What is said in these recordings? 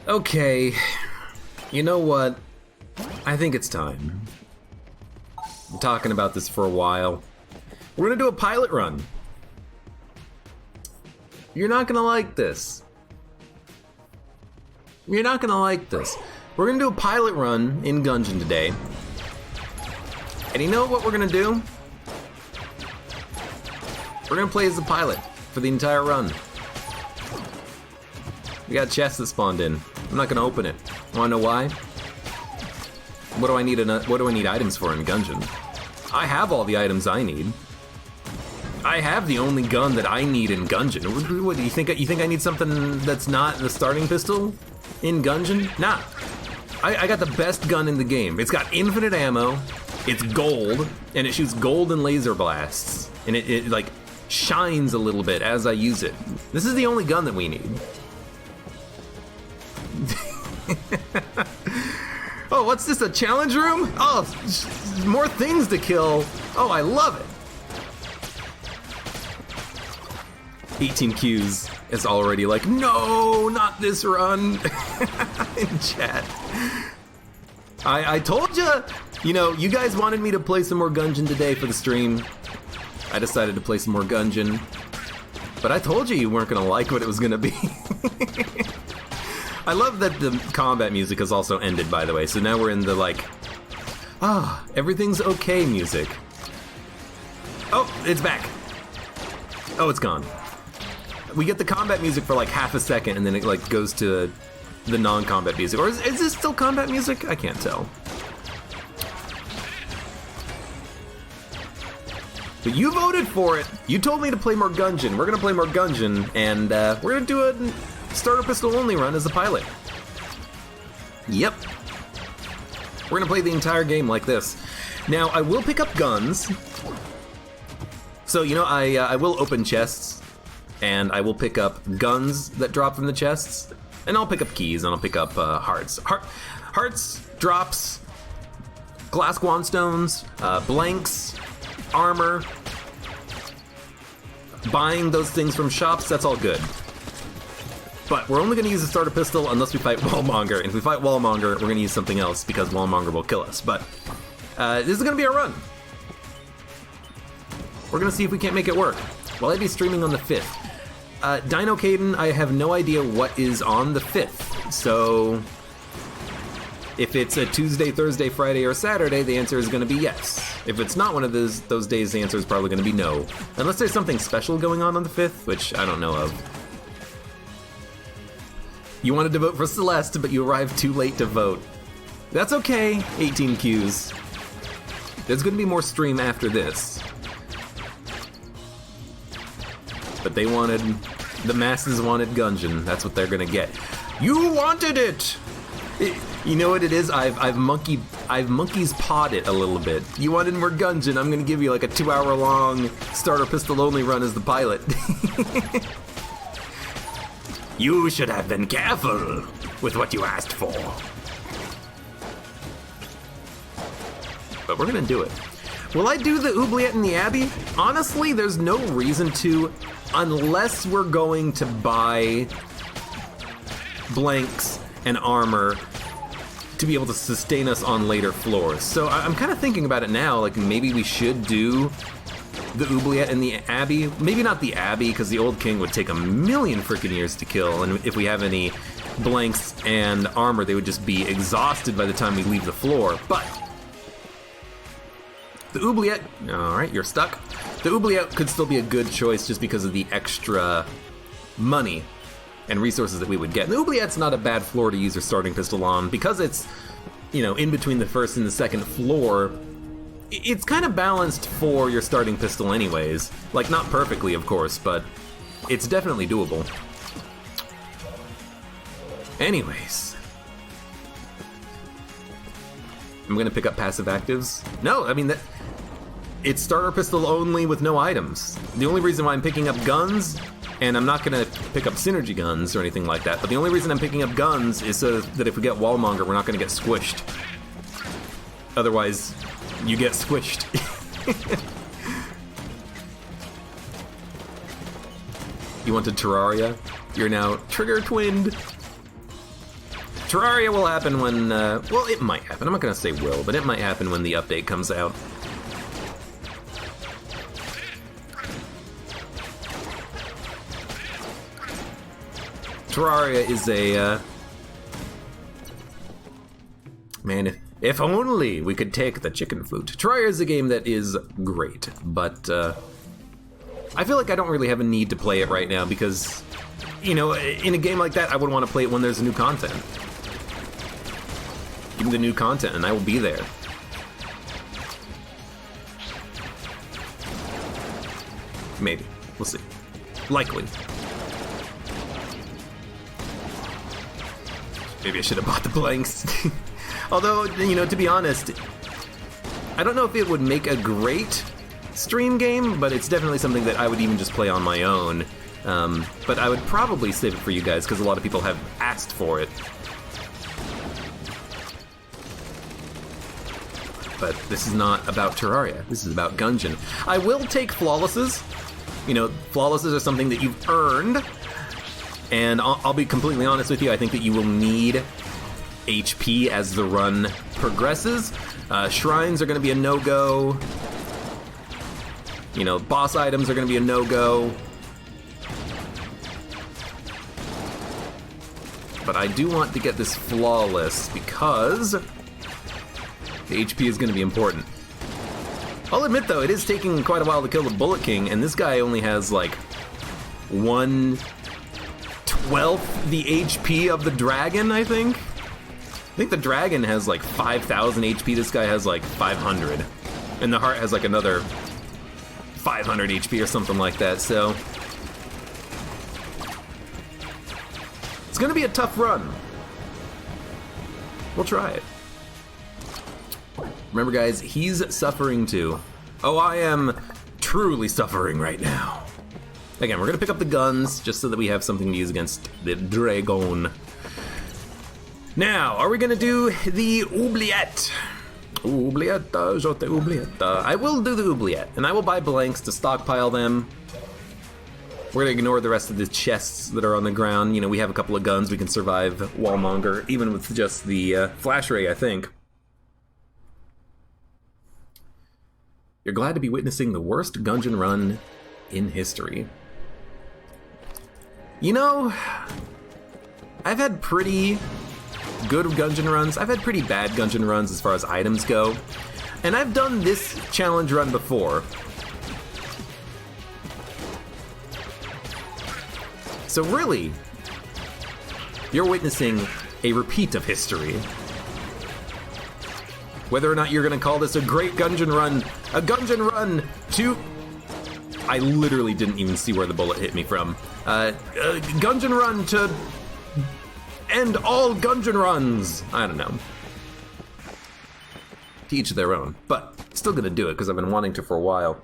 Okay, you know what? I think it's time. I'm talking about this for a while. We're gonna do a pilot run. You're not gonna like this. You're not gonna like this. We're gonna do a pilot run in Gungeon today. And you know what we're gonna do? We're gonna play as the pilot for the entire run. We got chests that spawned in. I'm not gonna open it. Wanna know why? What do I need items for in Gungeon? I have all the items I need. I have the only gun that I need in Gungeon. What do you think? You think I need something that's not the starting pistol in Gungeon? Nah. I got the best gun in the game. It's got infinite ammo. It's gold, and it shoots golden laser blasts, and it like shines a little bit as I use it. This is the only gun that we need. Oh, what's this, a challenge room? Oh, more things to kill. Oh, I love it. 18 Qs is already like, no, not this run. In chat. I told you know, you guys wanted me to play some more Gungeon today for the stream. I decided to play some more Gungeon. But I told you weren't gonna like what it was gonna be. I love that the combat music has also ended, by the way, so now we're in the, like, everything's okay music. Oh, it's back. Oh, it's gone. We get the combat music for like half a second, and then it like goes to the non-combat music. Or is this still combat music? I can't tell. But you voted for it. You told me to play more Gungeon. We're gonna play more Gungeon, and we're gonna do a starter pistol only run as a pilot. Yep. We're gonna play the entire game like this. Now, I will pick up guns. So, you know, I will open chests, and I will pick up guns that drop from the chests, and I'll pick up keys, and I'll pick up hearts. Hearts, drops, glass guanstones, blanks, armor. Buying those things from shops, that's all good. But we're only going to use the starter pistol unless we fight Wallmonger. And if we fight Wallmonger, we're going to use something else because Wallmonger will kill us. But this is going to be a run. We're going to see if we can't make it work. Will I be streaming on the 5th? Dino Caden, I have no idea what is on the 5th. So if it's a Tuesday, Thursday, Friday, or Saturday, the answer is going to be yes. If it's not one of those days, the answer is probably going to be no. Unless there's something special going on the 5th, which I don't know of. You wanted to vote for Celeste, but you arrived too late to vote. That's okay, 18 Qs. There's gonna be more stream after this. But the masses wanted Gungeon. That's what they're gonna get. You wanted it! You know what it is? I've monkey's pawed it a little bit. You wanted more Gungeon, I'm gonna give you like a 2-hour long starter pistol only run as the pilot. You should have been careful with what you asked for. But we're gonna do it. Will I do the oubliette in the Abbey? Honestly, there's no reason to, unless we're going to buy blanks and armor to be able to sustain us on later floors. So I'm kind of thinking about it now, like maybe we should do the oubliette in the Abbey. Maybe not the Abbey, because the Old King would take a million freaking years to kill, and if we have any blanks and armor, they would just be exhausted by the time we leave the floor. But the oubliette, alright, you're stuck. The oubliette could still be a good choice just because of the extra money and resources that we would get. And the oubliette's not a bad floor to use your starting pistol on, because it's, you know, in between the first and the second floor. It's kind of balanced for your starting pistol anyways. Like, not perfectly, of course, but it's definitely doable. Anyways. I'm gonna pick up passive actives. No, I mean, it's starter pistol only with no items. The only reason why I'm picking up guns, and I'm not gonna pick up synergy guns or anything like that, but the only reason I'm picking up guns is so that if we get Wallmonger, we're not gonna get squished. Otherwise, you get squished. You wanted Terraria? You're now trigger twinned. Terraria will happen when, well, it might happen. I'm not gonna say will, but it might happen when the update comes out. Terraria is a, man, if only we could take the chicken flute. Terraria is a game that is great, but I feel like I don't really have a need to play it right now because, you know, in a game like that, I would want to play it when there's new content. Give me the new content and I will be there. Maybe. We'll see. Likely. Maybe I should have bought the blanks. Although, you know, to be honest, I don't know if it would make a great stream game, but it's definitely something that I would even just play on my own. But I would probably save it for you guys, because a lot of people have asked for it. But this is not about Terraria, this is about Gungeon. I will take flawlesses. You know, flawlesses are something that you've earned. And I'll be completely honest with you, I think that you will need HP as the run progresses. Shrines are going to be a no-go. You know, boss items are going to be a no-go. But I do want to get this flawless because the HP is going to be important. I'll admit though, it is taking quite a while to kill the Bullet King, and this guy only has like 1/12 the HP of the dragon, I think. I think the dragon has like 5,000 HP, this guy has like 500. And the heart has like another 500 HP or something like that, so it's gonna be a tough run. We'll try it. Remember guys, he's suffering too. Oh, I am truly suffering right now. Again, we're gonna pick up the guns just so that we have something to use against the dragon. Now, are we gonna do the oubliette? Oubliette, je t'ai oubliette. I will do the oubliette, and I will buy blanks to stockpile them. We're gonna ignore the rest of the chests that are on the ground. You know, we have a couple of guns, we can survive Wallmonger, even with just the flash ray, I think. You're glad to be witnessing the worst Gungeon run in history. You know, I've had pretty good Gungeon runs. I've had pretty bad Gungeon runs as far as items go. And I've done this challenge run before. So really, you're witnessing a repeat of history. Whether or not you're gonna call this a great Gungeon run, a Gungeon run to... I literally didn't even see where the bullet hit me from. Gungeon run to end all Gungeon runs. I don't know. To each their own, but still gonna do it because I've been wanting to for a while.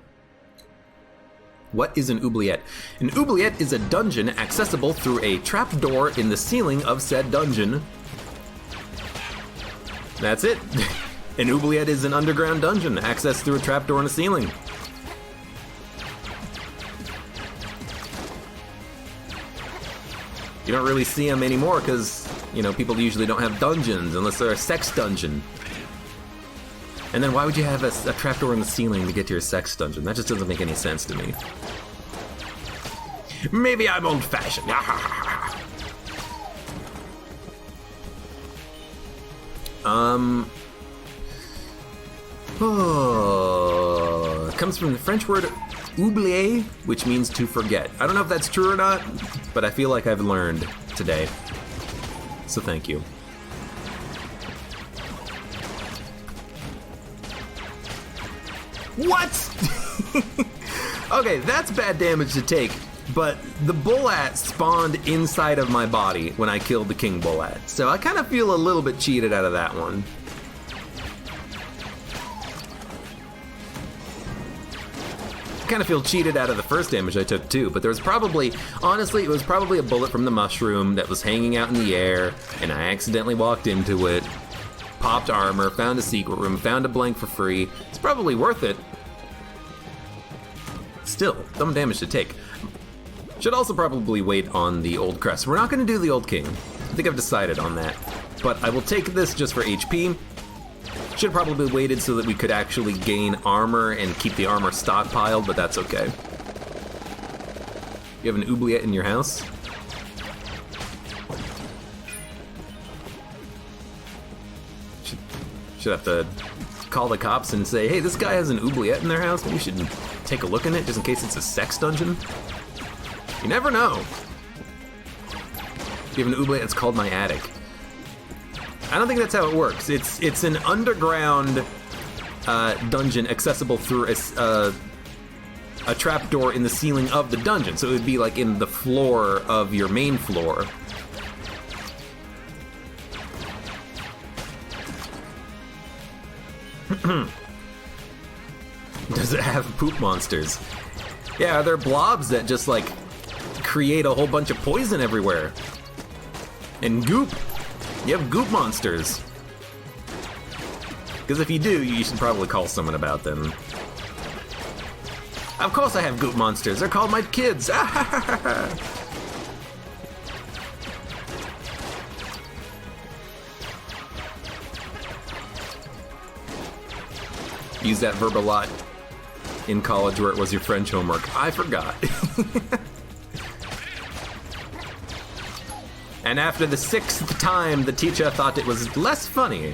What is an oubliette? An oubliette is a dungeon accessible through a trapdoor in the ceiling of said dungeon. That's it. An oubliette is an underground dungeon accessed through a trapdoor in the ceiling. You don't really see them anymore because, you know, people usually don't have dungeons unless they're a sex dungeon. And then why would you have a trapdoor in the ceiling to get to your sex dungeon? That just doesn't make any sense to me. Maybe I'm old-fashioned. Oh, it comes from the French word oublier, which means to forget. I don't know if that's true or not, but I feel like I've learned today. So thank you. What? Okay, that's bad damage to take, but the Bullat spawned inside of my body when I killed the King Bullat, so I kind of feel a little bit cheated out of that one. I kind of feel cheated out of the first damage I took too, but there was probably, honestly, it was probably a bullet from the mushroom that was hanging out in the air, and I accidentally walked into it, popped armor, found a secret room, found a blank for free. It's probably worth it. Still, dumb damage to take. Should also probably wait on the old crest. We're not going to do the old king. I think I've decided on that. but I will take this just for HP. Should have probably waited so that we could actually gain armor and keep the armor stockpiled, but that's okay. You have an oubliette in your house? Should have to call the cops and say, hey, this guy has an oubliette in their house, maybe you should take a look in it just in case it's a sex dungeon. You never know. You have an oubliette, it's called my attic. I don't think that's how it works. It's an underground dungeon accessible through a trapdoor in the ceiling of the dungeon, so it would be like in the floor of your main floor. Does it have poop monsters? Yeah, they're blobs that just like create a whole bunch of poison everywhere. And goop. You have goop monsters. Because if you do, you should probably call someone about them. Of course I have goop monsters. They're called my kids. Use that verb a lot in college where it was your French homework. I forgot. And after the 6th time, the teacher thought it was less funny.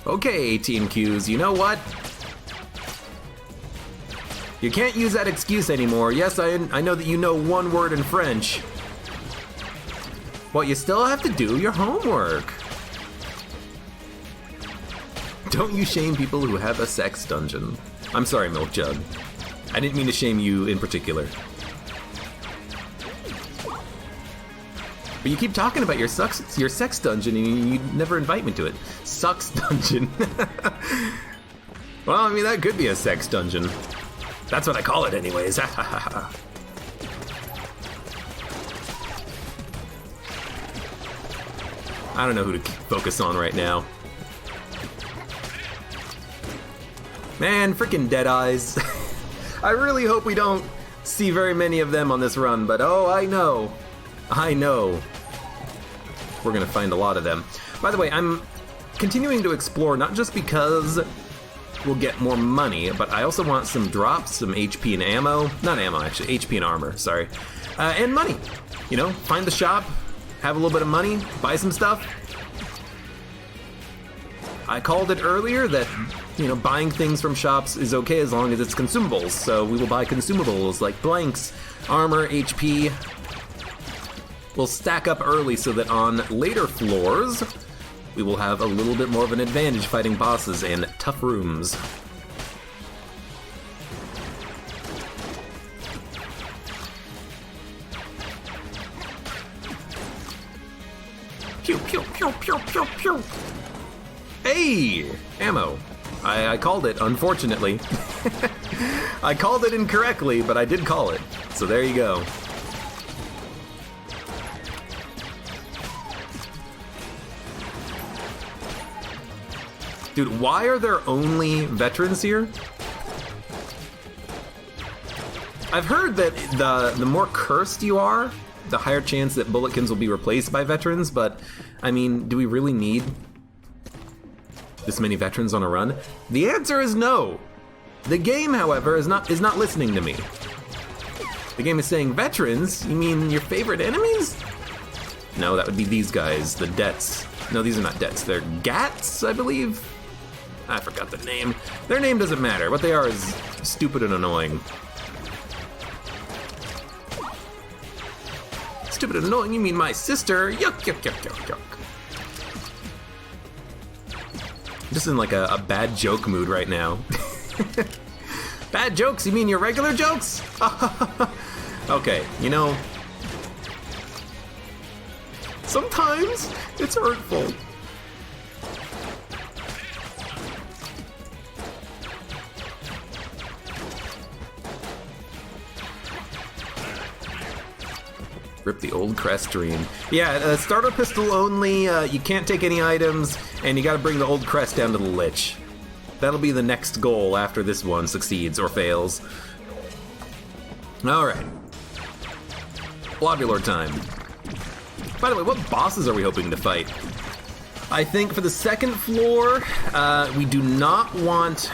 Okay, 18Qs, you know what? You can't use that excuse anymore. Yes, I know that you know one word in French. But you still have to do your homework. Don't you shame people who have a sex dungeon. I'm sorry, Milk Jug. I didn't mean to shame you in particular. But you keep talking about your sex dungeon and you never invite me to it. Sucks dungeon. Well, I mean, that could be a sex dungeon. That's what I call it anyways. I don't know who to focus on right now. Man, freaking dead eyes. I really hope we don't see very many of them on this run, but oh, I know. We're gonna find a lot of them. By the way, I'm continuing to explore not just because we'll get more money, but I also want some drops, some HP and ammo. Not ammo, actually, HP and armor, sorry. And money. You know, find the shop, have a little bit of money, buy some stuff. I called it earlier that, you know, buying things from shops is okay as long as it's consumables, so we will buy consumables like blanks, armor, HP. We'll stack up early so that on later floors, we will have a little bit more of an advantage fighting bosses in tough rooms. Pew, pew, pew, pew, pew, pew. Hey! Ammo. I called it, unfortunately. I called it incorrectly, but I did call it. So there you go. Dude, why are there only veterans here? I've heard that the more cursed you are, the higher chance that bulletkins will be replaced by veterans, but I mean, do we really need this many veterans on a run? The answer is no. The game, however, is not listening to me. The game is saying, veterans? You mean your favorite enemies? No, that would be these guys, the Dets. No, these are not Dets, they're Gats, I believe? I forgot the name. Their name doesn't matter. What they are is stupid and annoying. Stupid and annoying? You mean my sister? Yuck, yuck, yuck, yuck, yuck. Just in like a bad joke mood right now. Bad jokes? You mean your regular jokes? Okay, you know, sometimes it's hurtful. Rip the old crest dream. Yeah, starter pistol only, you can't take any items, and you gotta bring the old crest down to the Lich. That'll be the next goal after this one succeeds or fails. Alright. Lobby time. By the way, what bosses are we hoping to fight? I think for the second floor, we do not want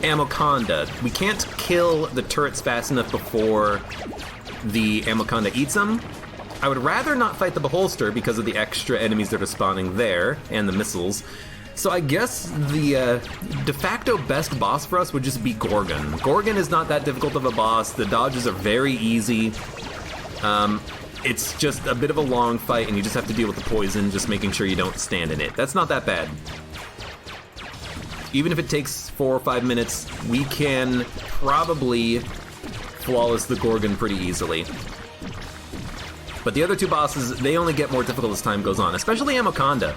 Amoconda. We can't kill the turrets fast enough before the Amoconda eats them. I would rather not fight the Beholster because of the extra enemies that are spawning there, and the missiles. So I guess the de facto best boss for us would just be Gorgon. Gorgon is not that difficult of a boss. The dodges are very easy. It's just a bit of a long fight, and you just have to deal with the poison, just making sure you don't stand in it. That's not that bad. Even if it takes 4 or 5 minutes, we can probably flawless the Gorgon pretty easily. But the other two bosses, they only get more difficult as time goes on, especially Amoconda.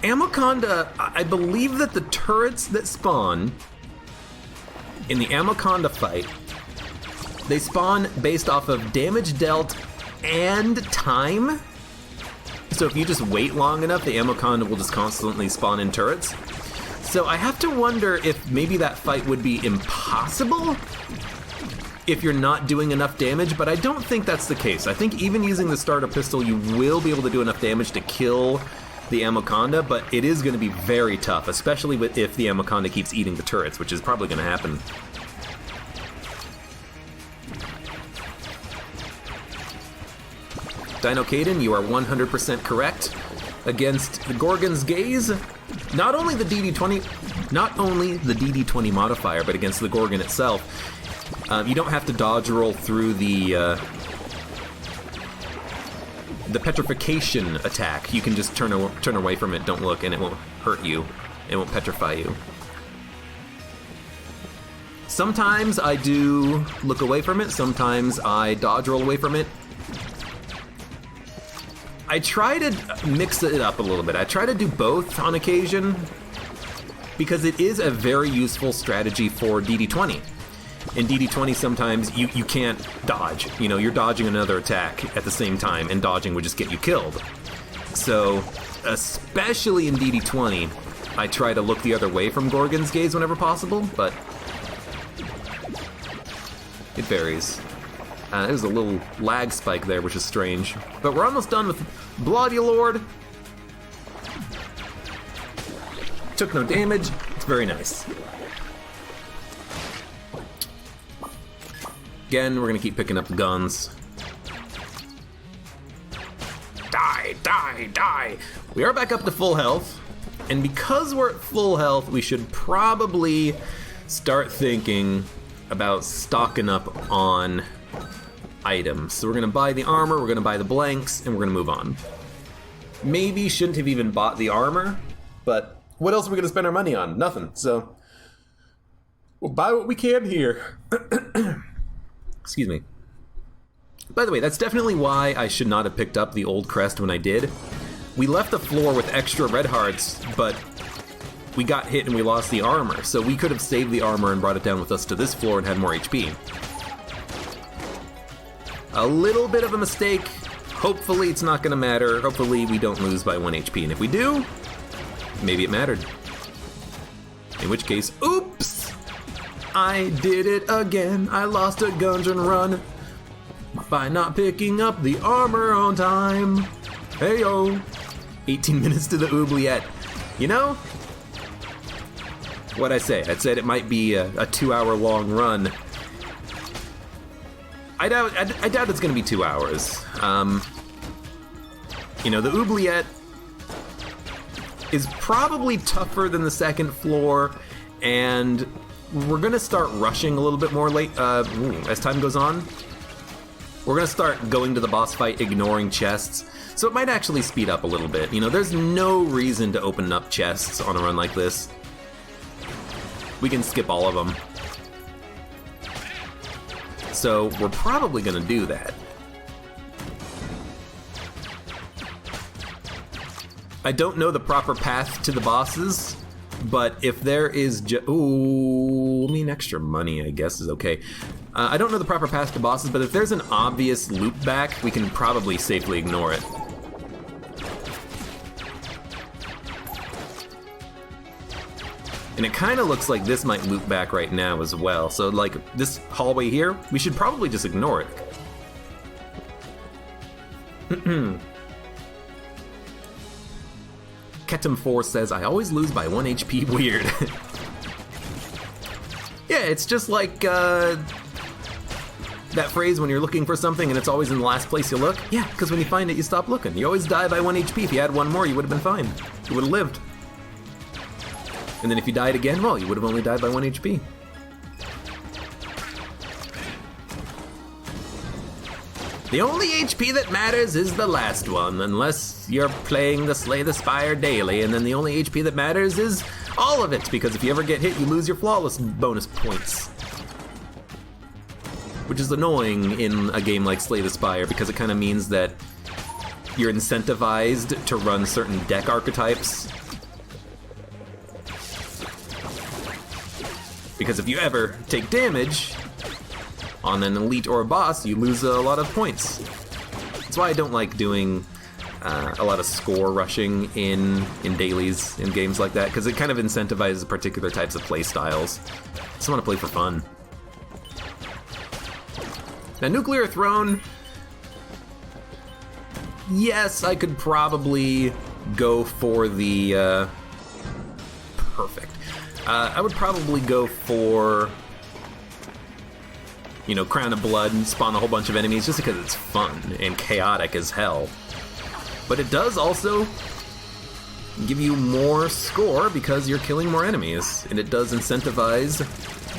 Amoconda, I believe that the turrets that spawn in the Amoconda fight, they spawn based off of damage dealt and time. So if you just wait long enough, the Amoconda will just constantly spawn in turrets. So I have to wonder if maybe that fight would be impossible if you're not doing enough damage, but I don't think that's the case. I think even using the starter pistol, you will be able to do enough damage to kill the Amoconda, but it is going to be very tough, especially if the Amoconda keeps eating the turrets, which is probably going to happen. Dino Caden, you are 100% correct. Against the Gorgon's Gaze, not only the DD20 modifier, but against the Gorgon itself, you don't have to dodge roll through the petrification attack. You can just turn away from it, don't look, and it won't hurt you. It won't petrify you. Sometimes I do look away from it, sometimes I dodge roll away from it. I try to mix it up a little bit. I try to do both on occasion, because it is a very useful strategy for DD20. In DD20, sometimes you can't dodge. You know, you're dodging another attack at the same time, and dodging would just get you killed. So, especially in DD20, I try to look the other way from Gorgon's Gaze whenever possible, but it varies. There's a little lag spike there, which is strange. But we're almost done with Bloody Lord. Took no damage. It's very nice. Again, we're gonna keep picking up the guns. Die, die, die! We are back up to full health. And because we're at full health, we should probably start thinking about stocking up on items. So we're gonna buy the armor, we're gonna buy the blanks, and we're gonna move on. Maybe shouldn't have even bought the armor, but what else are we gonna spend our money on? Nothing, so we'll buy what we can here. Excuse me. By the way, that's definitely why I should not have picked up the old crest when I did. We left the floor with extra red hearts, but we got hit and we lost the armor, so we could have saved the armor and brought it down with us to this floor and had more HP. A little bit of a mistake. Hopefully it's not gonna matter. Hopefully we don't lose by 1 HP, and if we do, maybe it mattered. In which case, oops! I did it again. I lost a Gungeon run by not picking up the armor on time. Heyo! 18 minutes to the oubliette. You know, what'd I say? I said it might be a 2-hour long run. I doubt it's gonna be 2 hours. You know, the oubliette is probably tougher than the second floor, and we're gonna start rushing a little bit more late as time goes on. We're gonna start going to the boss fight ignoring chests, so it might actually speed up a little bit. You know, there's no reason to open up chests on a run like this. We can skip all of them. So we're probably gonna do that. I don't know the proper path to the bosses, but if there is ooh, I mean, extra money, I guess, is okay. I don't know the proper path to bosses, but if there's an obvious loop back, we can probably safely ignore it. And it kind of looks like this might loop back right now as well. So, like, this hallway here, we should probably just ignore it. Ketum4 says, I always lose by 1 HP. Weird. Yeah, it's just like that phrase when you're looking for something and it's always in the last place you look. Yeah, because when you find it, you stop looking. You always die by 1 HP. If you had one more, you would have been fine. You would have lived. And then if you died again, well, you would have only died by 1 HP. The only HP that matters is the last one, unless you're playing the Slay the Spire daily, and then the only HP that matters is all of it, because if you ever get hit, you lose your flawless bonus points. Which is annoying in a game like Slay the Spire, because it kind of means that you're incentivized to run certain deck archetypes. Because if you ever take damage on an elite or a boss, you lose a lot of points. That's why I don't like doing a lot of score rushing in dailies, in games like that, because it kind of incentivizes particular types of play styles. I just want to play for fun. Now, Nuclear Throne, yes, I could probably go for the... perfect. I would probably go for, you know, Crown of Blood and spawn a whole bunch of enemies just because it's fun and chaotic as hell. But it does also give you more score because you're killing more enemies, and it does incentivize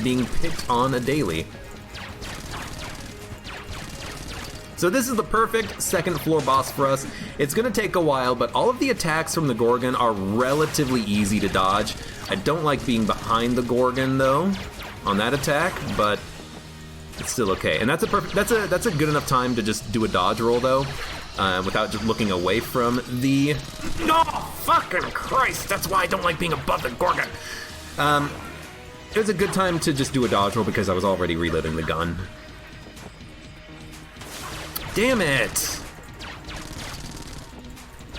being picked on a daily. So this is the perfect second floor boss for us. It's gonna take a while, but all of the attacks from the Gorgon are relatively easy to dodge. I don't like being behind the Gorgon though, on that attack, but it's still okay. And that's a good enough time to just do a dodge roll though, without just looking away from the... No! Fucking Christ! That's why I don't like being above the Gorgon! It was a good time to just do a dodge roll because I was already reloading the gun. Damn it!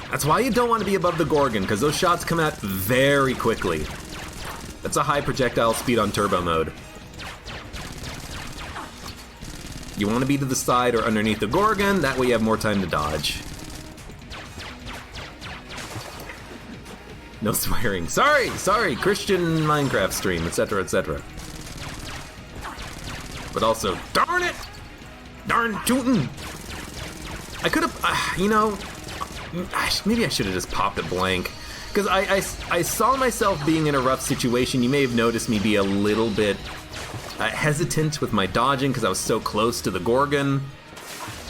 That's why you don't want to be above the Gorgon, because those shots come out very quickly. That's a high projectile speed on turbo mode. You want to be to the side or underneath the Gorgon, that way you have more time to dodge. No swearing. Sorry, Christian Minecraft stream, etc., etc. But also, darn it! Darn tootin'! I could have, you know, maybe I should have just popped a blank. Because I saw myself being in a rough situation. You may have noticed me be a little bit hesitant with my dodging because I was so close to the Gorgon.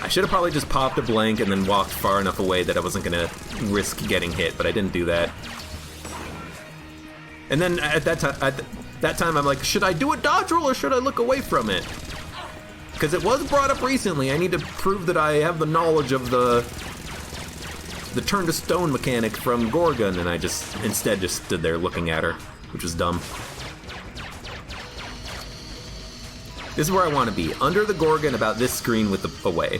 I should have probably just popped a blank and then walked far enough away that I wasn't going to risk getting hit, but I didn't do that. And then at that time, I'm like, should I do a dodge roll or should I look away from it? Because it was brought up recently. I need to prove that I have the knowledge of the turn to stone mechanic from Gorgon, and I instead just stood there looking at her, which was dumb. This is where I want to be, under the Gorgon, about this screen with the away.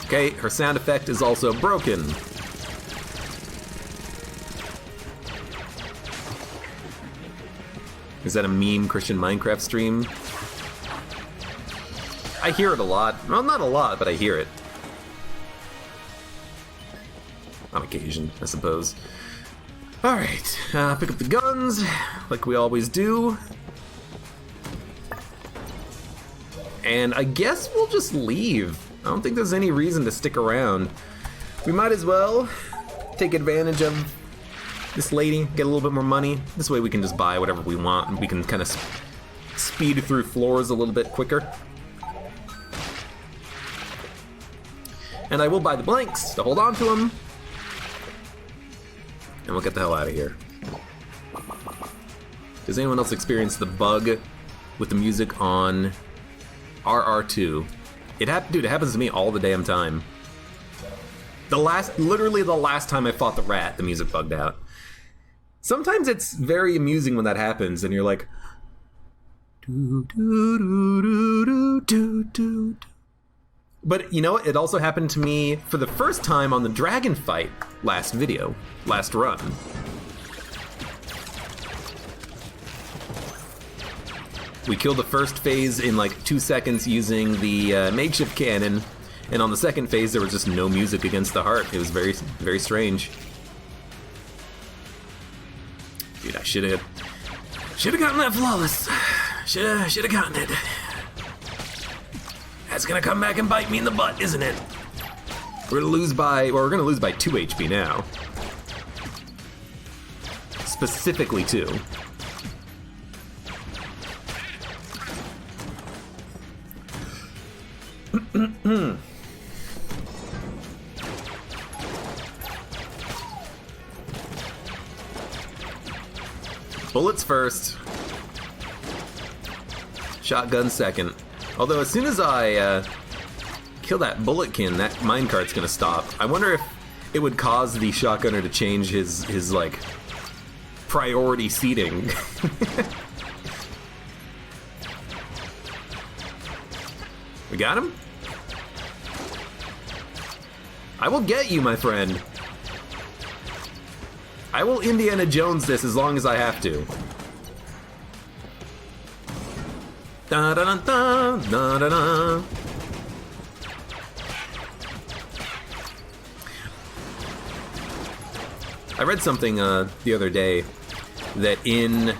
Okay, her sound effect is also broken. Is that a meme Christian Minecraft stream? I hear it a lot. Well, not a lot, but I hear it. On occasion, I suppose. Alright, pick up the guns, like we always do. And I guess we'll just leave. I don't think there's any reason to stick around. We might as well take advantage of this lady, get a little bit more money. This way we can just buy whatever we want, and we can kind of speed through floors a little bit quicker. And I will buy the blanks to hold on to them. And we'll get the hell out of here. Does anyone else experience the bug with the music on RR2? Dude, it happens to me all the damn time. Literally the last time I fought the rat, the music bugged out. Sometimes it's very amusing when that happens, and you're like, do do do do do do do. But you know what? It also happened to me for the first time on the dragon fight last run. We killed the first phase in like 2 seconds using the makeshift cannon, and on the second phase there was just no music against the heart. It was very, very strange. Dude, I should have gotten that flawless. Should have gotten it. That's gonna come back and bite me in the butt, isn't it? We're gonna lose by 2 HP now. Specifically 2. Bullets first. Shotgun second. Although as soon as I kill that bulletkin, that minecart's gonna stop. I wonder if it would cause the shotgunner to change his like priority seating. We got him? I will get you, my friend. I will Indiana Jones this as long as I have to. Da da da da da da da. I read something the other day that in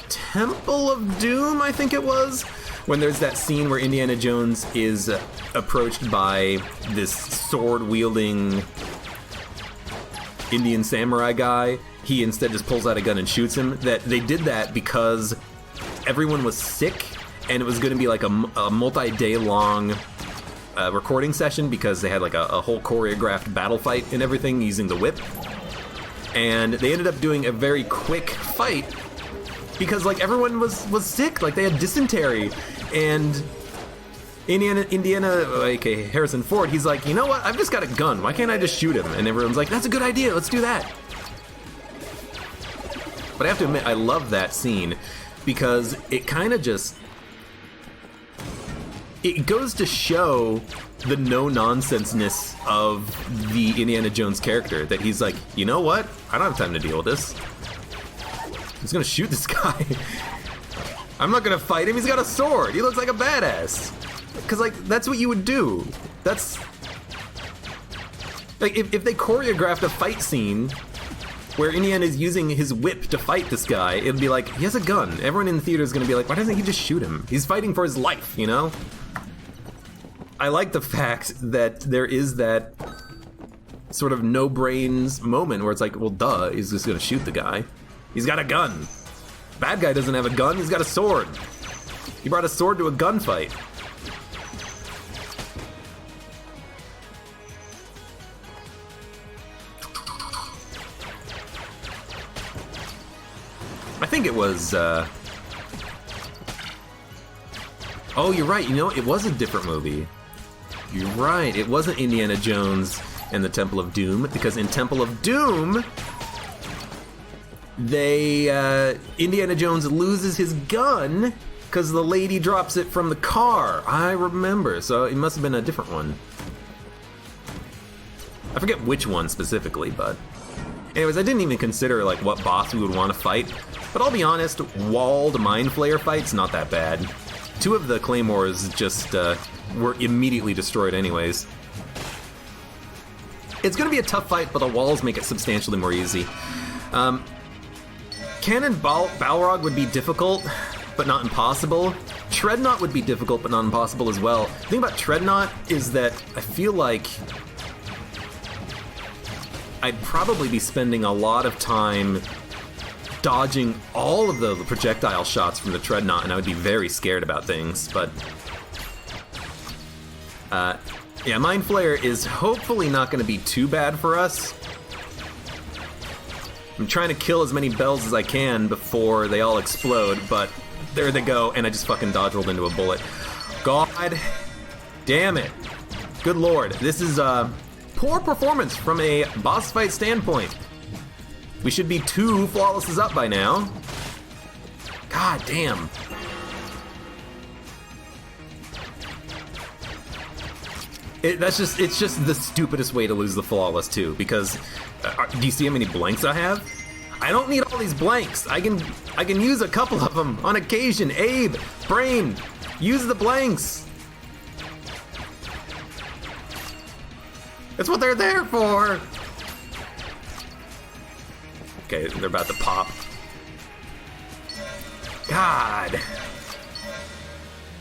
Temple of Doom, I think it was, when there's that scene where Indiana Jones is approached by this sword-wielding Indian samurai guy, he instead just pulls out a gun and shoots him, that they did that because everyone was sick and it was going to be like a multi-day long recording session because they had like a whole choreographed battle fight and everything using the whip. And they ended up doing a very quick fight because like everyone was sick, like they had dysentery, and Indiana, aka Harrison Ford, he's like, you know what, I've just got a gun, why can't I just shoot him? And everyone's like, that's a good idea, let's do that. But I have to admit, I love that scene because it kind of just, it goes to show the no-nonsenseness of the Indiana Jones character, that he's like, you know what, I don't have time to deal with this. I'm just gonna shoot this guy. I'm not gonna fight him, he's got a sword, he looks like a badass. Because, like, that's what you would do. That's... Like, if they choreographed a fight scene where Indiana's using his whip to fight this guy, it'd be like, he has a gun. Everyone in the theater is gonna be like, why doesn't he just shoot him? He's fighting for his life, you know? I like the fact that there is that sort of no-brains moment where it's like, well, duh, he's just gonna shoot the guy. He's got a gun. Bad guy doesn't have a gun, he's got a sword. He brought a sword to a gunfight. I think it was, oh, you're right, you know, it was a different movie. You're right, it wasn't Indiana Jones and the Temple of Doom, because in Temple of Doom, Indiana Jones loses his gun because the lady drops it from the car. I remember, so it must have been a different one. I forget which one specifically, but... Anyways, I didn't even consider like what boss we would want to fight, but I'll be honest, walled Mind Flayer fight's not that bad. 2 of the claymores just were immediately destroyed anyways. It's gonna be a tough fight, but the walls make it substantially more easy. Cannon Balrog would be difficult, but not impossible. Treadnought would be difficult, but not impossible as well. The thing about Treadnought is that I feel like I'd probably be spending a lot of time dodging all of the projectile shots from the Treadnought, and I would be very scared about things, but... yeah, Mind Flayer is hopefully not going to be too bad for us. I'm trying to kill as many bells as I can before they all explode, but there they go, and I just fucking dodge rolled into a bullet. God damn it. Good lord, this is, poor performance from a boss fight standpoint. We should be 2 flawlesses up by now. God damn. It's just the stupidest way to lose the flawless too, because do you see how many blanks I have? I don't need all these blanks. I can use a couple of them on occasion. Abe, Brain, use the blanks. That's what they're there for. Okay, they're about to pop. God.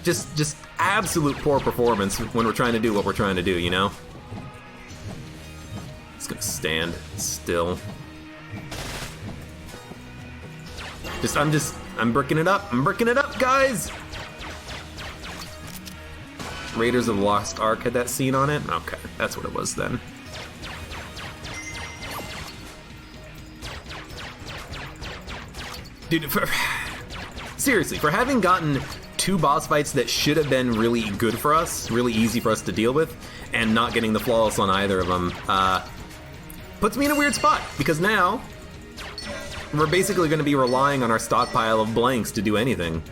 Just absolute poor performance when we're trying to do what we're trying to do, you know? It's gonna stand still. I'm bricking it up. I'm bricking it up, guys! Raiders of the Lost Ark had that scene on it? Okay, that's what it was then. Dude, seriously, for having gotten 2 boss fights that should have been really good for us, really easy for us to deal with, and not getting the flawless on either of them, puts me in a weird spot, because now we're basically going to be relying on our stockpile of blanks to do anything.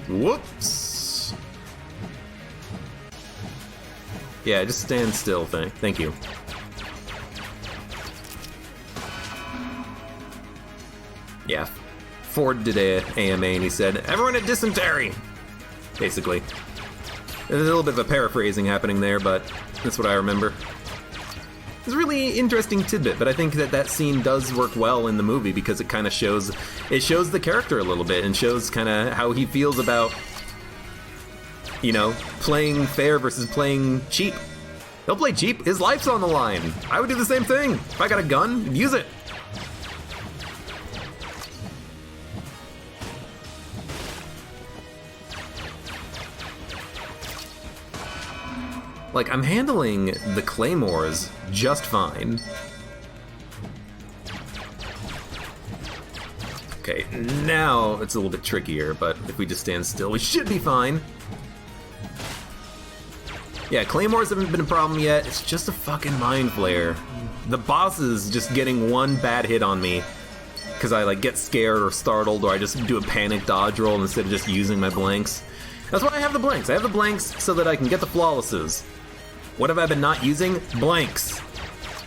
Whoops. Yeah, just stand still, thank you. Yeah, Ford did a AMA and he said, "Everyone at dysentery!" Basically. There's a little bit of a paraphrasing happening there, but that's what I remember. It's a really interesting tidbit, but I think that scene does work well in the movie because it kind of shows the character a little bit and shows kind of how he feels about, you know, playing fair versus playing cheap. He'll play cheap. His life's on the line. I would do the same thing. If I got a gun, use it. Like, I'm handling the claymores just fine. Okay, now it's a little bit trickier, but if we just stand still, we should be fine. Yeah, claymores haven't been a problem yet. It's just a fucking mind flare. The boss is just getting one bad hit on me because I like get scared or startled, or I just do a panic dodge roll instead of just using my blanks. That's why I have the blanks. I have the blanks so that I can get the flawlesses. What have I been not using? Blanks.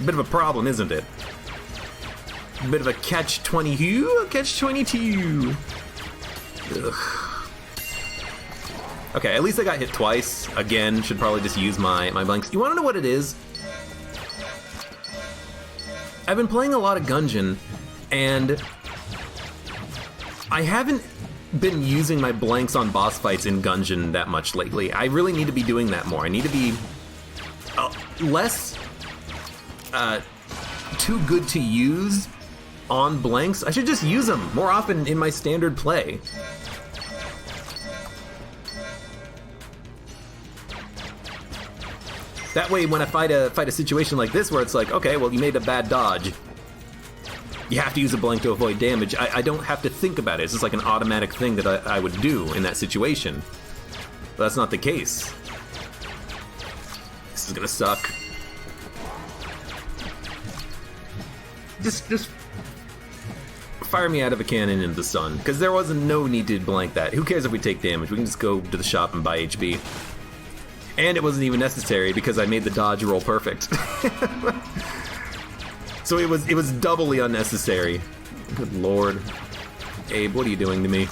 A bit of a problem, isn't it? A bit of a catch-22? Catch-22. Ugh. Okay, at least I got hit twice. Again, should probably just use my blanks. You wanna know what it is? I've been playing a lot of Gungeon, and I haven't been using my blanks on boss fights in Gungeon that much lately. I really need to be doing that more. I need to be less too good to use on blanks. I should just use them more often in my standard play. That way, when I fight a situation like this where it's like, okay, well, you made a bad dodge, you have to use a blank to avoid damage. I don't have to think about it. It's just like an automatic thing that I would do in that situation. But that's not the case. This is gonna suck. Just fire me out of a cannon into the sun, because there wasn't no need to blank that. Who cares if we take damage? We can just go to the shop and buy HP. And it wasn't even necessary because I made the dodge roll perfect. So it was doubly unnecessary. Good lord. Abe, what are you doing to me?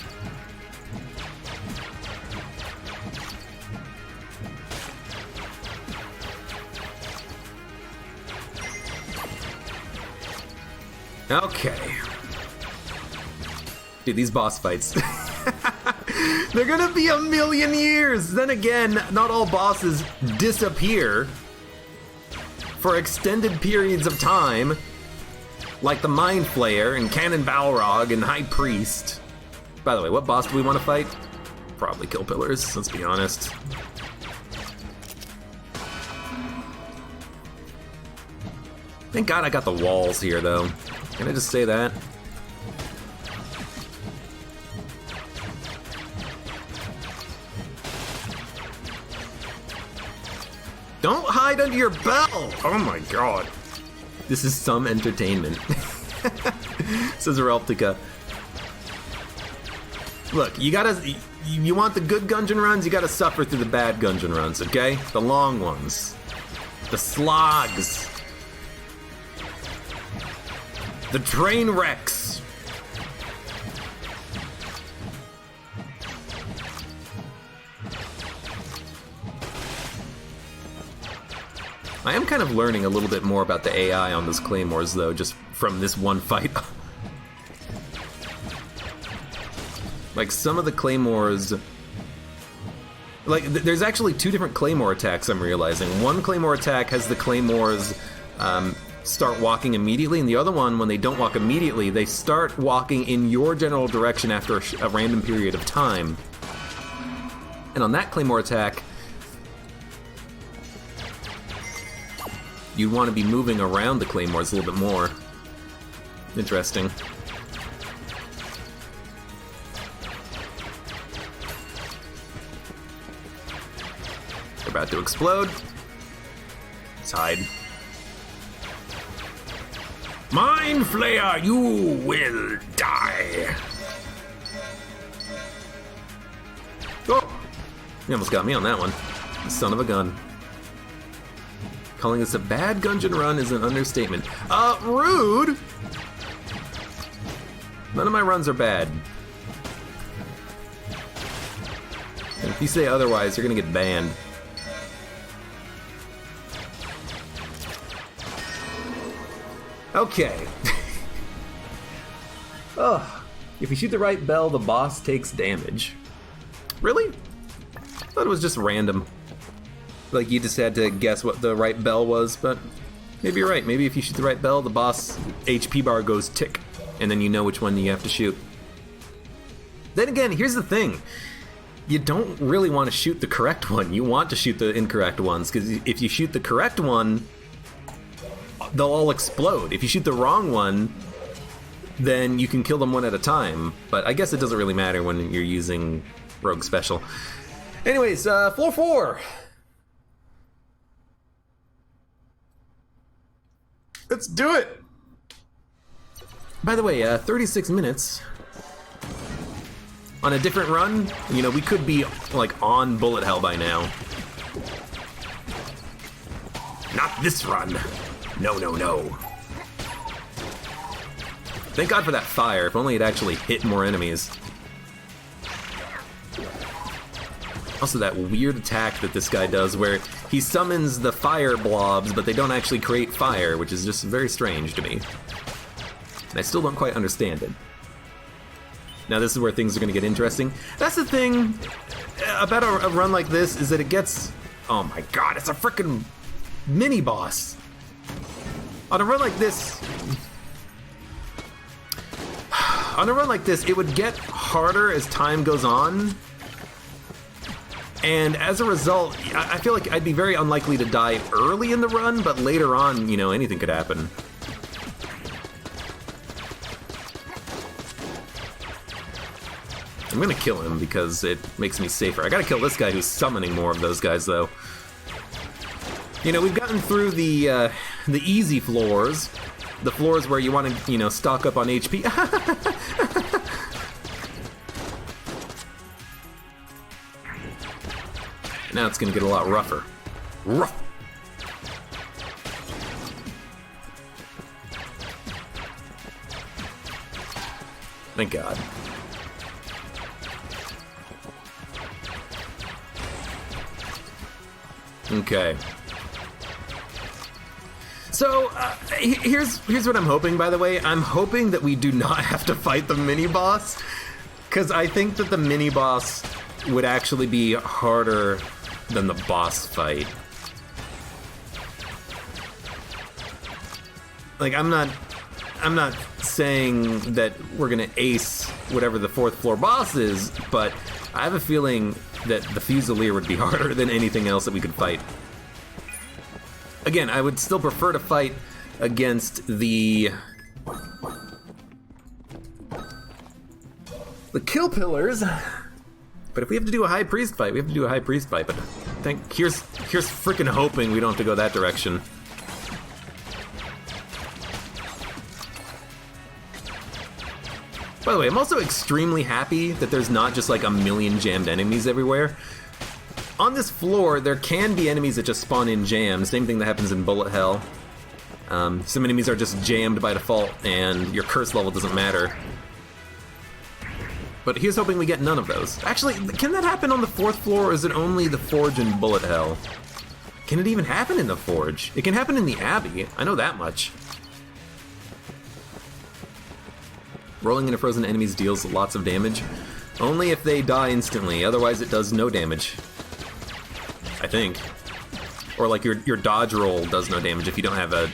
Okay. Dude, these boss fights. They're gonna be a million years! Then again, not all bosses disappear for extended periods of time, like the Mind Flayer and Cannon Balrog and High Priest. By the way, what boss do we want to fight? Probably Kill Pillars, let's be honest. Thank God I got the walls here, though. Can I just say that? Don't hide under your bell! Oh my god. This is some entertainment. Says Relptica. Look, you want the good Gungeon runs, you gotta suffer through the bad Gungeon runs, okay? The long ones. The slogs. The train wrecks. I am kind of learning a little bit more about the AI on those claymores, though, just from this one fight. Like, some of the claymores... Like, there's actually two different claymore attacks, I'm realizing. One claymore attack has the claymores start walking immediately, and the other one, when they don't walk immediately, they start walking in your general direction after a random period of time. And on that claymore attack, you'd want to be moving around the claymores a little bit more. Interesting. They're about to explode. Let's hide. Mind Flayer, you will die. Oh! You almost got me on that one. Son of a gun. Calling this a bad Gungeon run is an understatement. Rude! None of my runs are bad. And if you say otherwise, you're gonna get banned. Okay. Oh, if you shoot the right bell, the boss takes damage. Really? I thought it was just random. Like, you just had to guess what the right bell was, but maybe you're right. Maybe if you shoot the right bell, the boss HP bar goes tick, and then you know which one you have to shoot. Then again, here's the thing. You don't really want to shoot the correct one. You want to shoot the incorrect ones, because if you shoot the correct one, they'll all explode. If you shoot the wrong one, then you can kill them one at a time. But I guess it doesn't really matter when you're using Rogue Special. Anyways, floor 4. Let's do it! By the way, 36 minutes. On a different run, you know, we could be, like, on bullet hell by now. Not this run! No, no, no. Thank God for that fire, if only it actually hit more enemies. Also, that weird attack that this guy does where he summons the fire blobs, but they don't actually create fire, which is just very strange to me. And I still don't quite understand it. Now, this is where things are going to get interesting. That's the thing about a run like this, is that it gets... Oh my god, it's a frickin' mini-boss! On a run like this... On a run like this, it would get harder as time goes on. And as a result, I feel like I'd be very unlikely to die early in the run, but later on, you know, anything could happen. I'm gonna kill him because it makes me safer. I gotta kill this guy who's summoning more of those guys, though. You know, we've gotten through the easy floors. The floors where you want to, you know, stock up on HP. Now it's gonna get a lot rougher. Rough. Thank God. Okay. So, here's what I'm hoping, by the way. I'm hoping that we do not have to fight the mini-boss, because I think that the mini-boss would actually be harder than the boss fight. Like, I'm not saying that we're gonna ace whatever the 4th floor boss is, but I have a feeling that the Fusilier would be harder than anything else that we could fight. Again, I would still prefer to fight against the kill pillars. But if we have to do a high priest fight, we have to do a high priest fight. But here's freaking hoping we don't have to go that direction. By the way, I'm also extremely happy that there's not just like a million jammed enemies everywhere. On this floor, there can be enemies that just spawn in jams. Same thing that happens in Bullet Hell. Some enemies are just jammed by default, and your curse level doesn't matter. But here's hoping we get none of those. Actually, can that happen on the 4th floor, or is it only the Forge and Bullet Hell? Can it even happen in the Forge? It can happen in the Abbey. I know that much. Rolling into frozen enemies deals lots of damage. Only if they die instantly, otherwise it does no damage. I think. Or like your dodge roll does no damage if you don't have a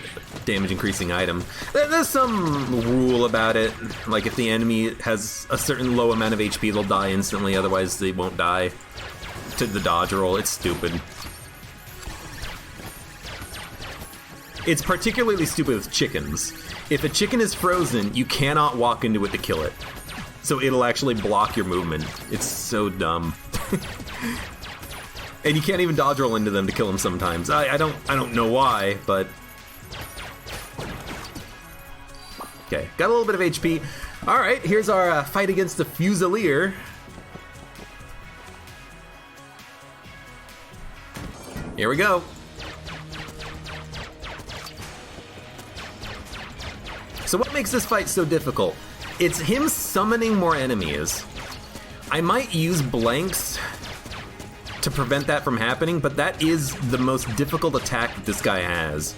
damage increasing item. There's some rule about it. Like if the enemy has a certain low amount of HP, they'll die instantly, otherwise they won't die to the dodge roll. It's stupid. It's particularly stupid with chickens. If a chicken is frozen, you cannot walk into it to kill it. So it'll actually block your movement. It's so dumb. And you can't even dodge roll into them to kill them sometimes. I don't know why, but... Okay, got a little bit of HP. Alright, here's our fight against the Fusilier. Here we go. So what makes this fight so difficult? It's him summoning more enemies. I might use blanks to prevent that from happening, but that is the most difficult attack that this guy has.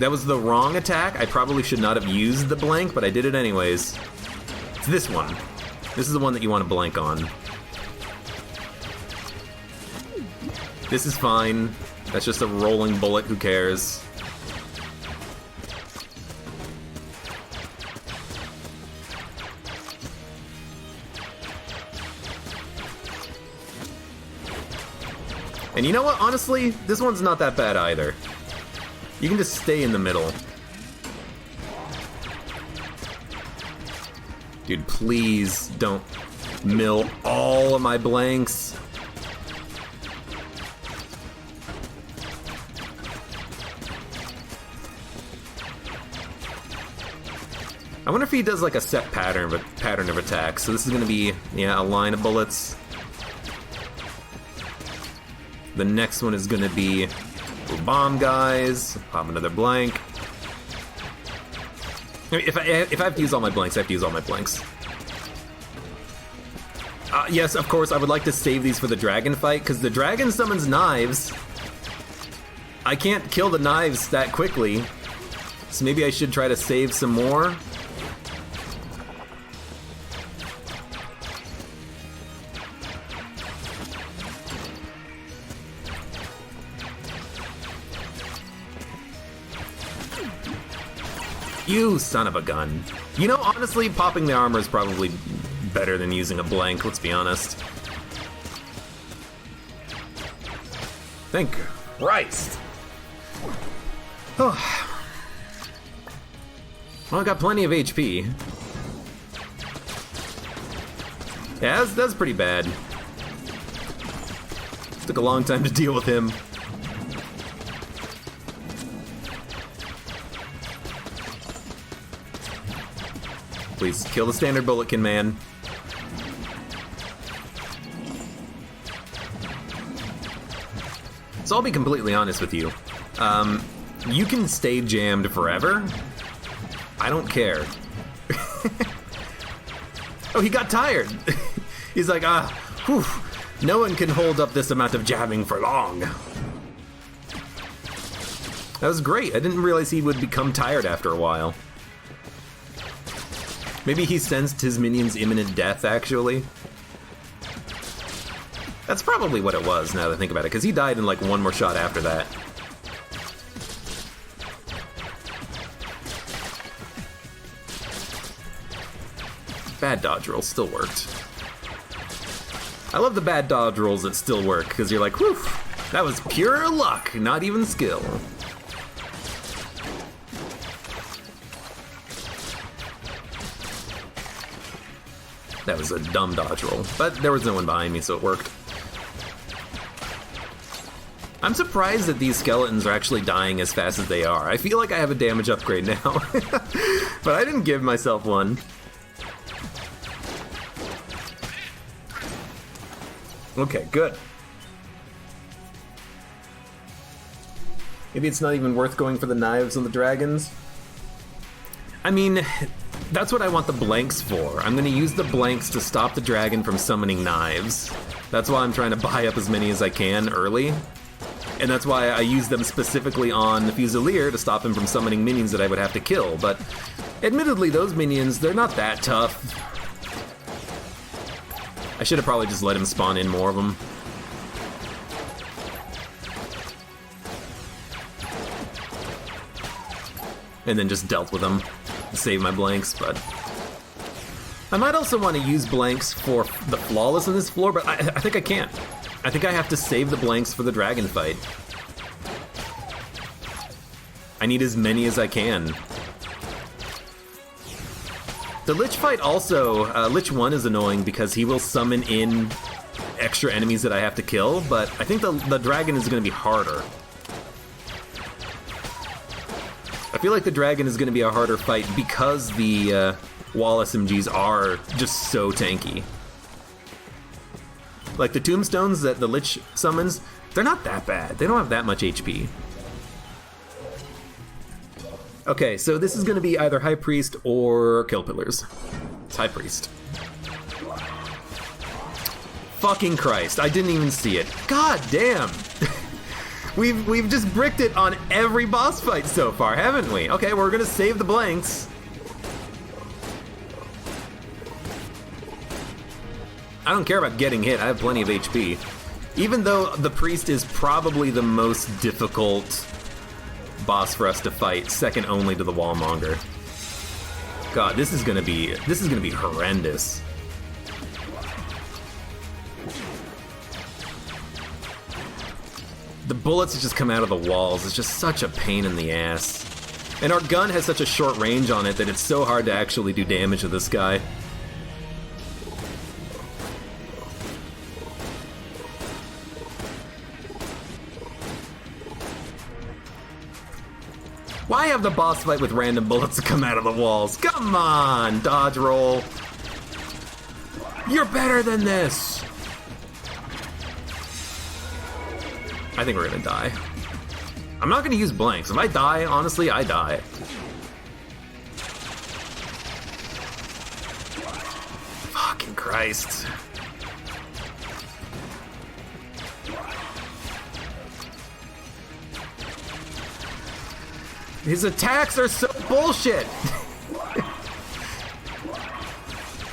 That was the wrong attack. I probably should not have used the blank, but I did it anyways. It's this one. This is the one that you want to blank on. This is fine. That's just a rolling bullet, who cares? And you know what? Honestly, this one's not that bad either. You can just stay in the middle. Dude, please don't mill all of my blanks. I wonder if he does like a set pattern of attacks. So this is gonna be, yeah, a line of bullets. The next one is gonna be bomb guys. Pop another blank. I mean, if I have to use all my blanks, I have to use all my blanks. Yes, of course, I would like to save these for the dragon fight, because the dragon summons knives. I can't kill the knives that quickly, so maybe I should try to save some more. You son of a gun. You know, honestly, popping the armor is probably better than using a blank, let's be honest. Thank Christ. Oh. Well, I got plenty of HP. Yeah, that's pretty bad. Took a long time to deal with him. Please, kill the standard bulletkin man. So I'll be completely honest with you. You can stay jammed forever. I don't care. Oh, he got tired. He's like, whew, no one can hold up this amount of jamming for long. That was great. I didn't realize he would become tired after a while. Maybe he sensed his minion's imminent death, actually. That's probably what it was, now that I think about it, because he died in like one more shot after that. Bad dodge rolls still worked. I love the bad dodge rolls that still work, because you're like, whew, that was pure luck, not even skill. That was a dumb dodge roll, but there was no one behind me, so it worked. I'm surprised that these skeletons are actually dying as fast as they are. I feel like I have a damage upgrade now. But I didn't give myself one. Okay, good. Maybe it's not even worth going for the knives on the dragons. I mean, that's what I want the blanks for. I'm gonna use the blanks to stop the dragon from summoning knives. That's why I'm trying to buy up as many as I can early. And that's why I use them specifically on the Fusilier to stop him from summoning minions that I would have to kill. But admittedly, those minions, they're not that tough. I should have probably just let him spawn in more of them. And then just dealt with them to save my blanks, but... I might also want to use blanks for the flawless in this floor, but I think I can't. I think I have to save the blanks for the dragon fight. I need as many as I can. The Lich fight also, Lich 1 is annoying because he will summon in extra enemies that I have to kill, but I think the dragon is going to be harder. I feel like the dragon is going to be a harder fight because the wall SMGs are just so tanky. Like the tombstones that the Lich summons, they're not that bad. They don't have that much HP. Okay, so this is going to be either High Priest or Kill Pillars. It's High Priest. Fucking Christ, I didn't even see it. God damn! We've just bricked it on every boss fight so far, haven't we? Okay, we're gonna save the blanks. I don't care about getting hit, I have plenty of HP. Even though the Priest is probably the most difficult boss for us to fight, second only to the Wallmonger. God, this is gonna be horrendous. The bullets that just come out of the walls is just such a pain in the ass. And our gun has such a short range on it that it's so hard to actually do damage to this guy. Why have the boss fight with random bullets come out of the walls? Come on, dodge roll. You're better than this. I think we're gonna die. I'm not gonna use blanks. If I die, honestly, I die. Fucking Christ. His attacks are so bullshit.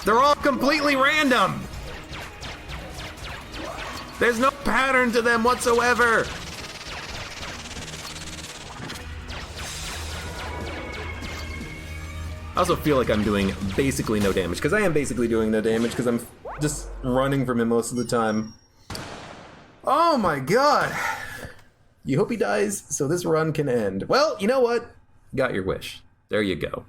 They're all completely random. There's no pattern to them whatsoever. I also feel like I'm doing basically no damage, because I am basically doing no damage, because I'm just running from him most of the time. Oh my god. You hope he dies so this run can end. Well, you know what? Got your wish. There you go.